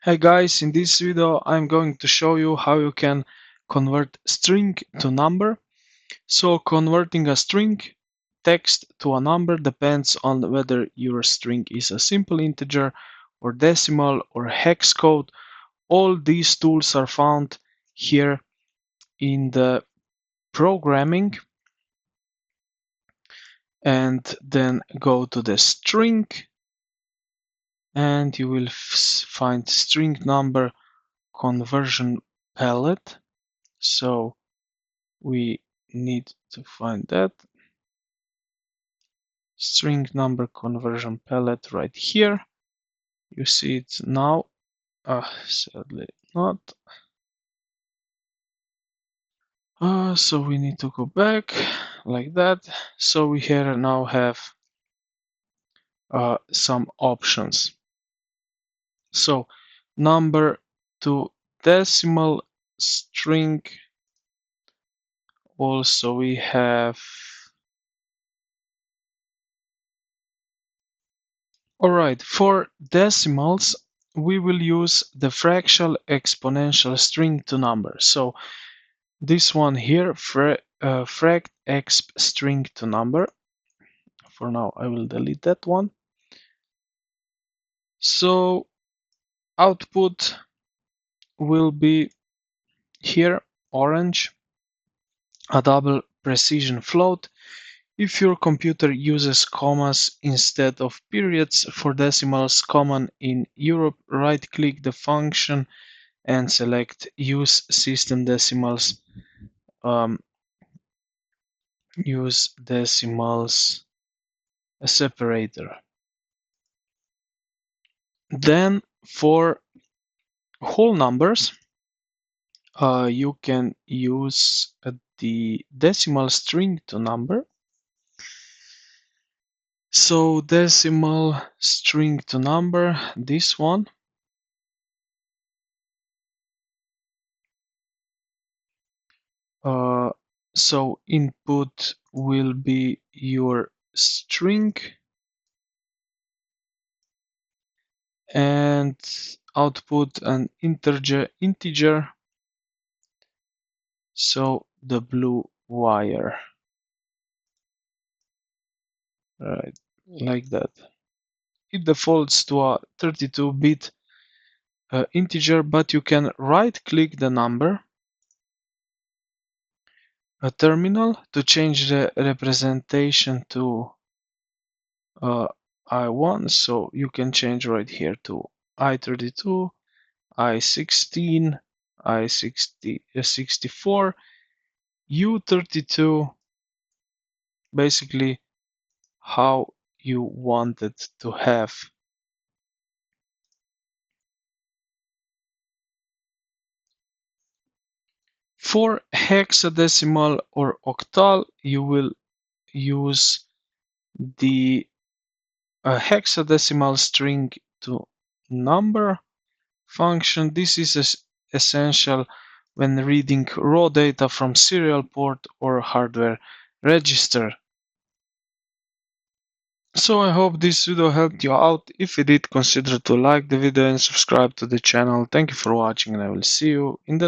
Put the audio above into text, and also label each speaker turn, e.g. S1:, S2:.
S1: Hi guys, in this video I'm going to show you how you can convert string to number. So converting a string text to a number depends on whether your string is a simple integer or decimal or hex code. All these tools are found here in the programming, and then go to the string and you will find string number conversion palette. So we need to find that string number conversion palette right here. You see it now. Sadly not. So we need to go back like that. So we here now have some options. So number to decimal string. Also we have. Alright, for decimals, we will use the fractal exponential string to number. So this one here, fract exp string to number. For now, I will delete that one. So output will be here, orange, a double precision float. If your computer uses commas instead of periods for decimals common in Europe, right-click the function and select Use System Decimals. Use decimals separator. Then for whole numbers, you can use the decimal string to number. So decimal string to number, this one. So input will be your string and output an integer. So the blue wire, right, like that. It defaults to a 32-bit integer, but you can right-click the number, a terminal, to change the representation to I1. So you can change right here to I32, I16, I64, U32, basically how you want it to have. For hexadecimal or octal, you will use the hexadecimal string to number function. This is essential when reading raw data from serial port or hardware register. So I hope this video helped you out. If it did, consider to like the video and subscribe to the channel. Thank you for watching, and I will see you in the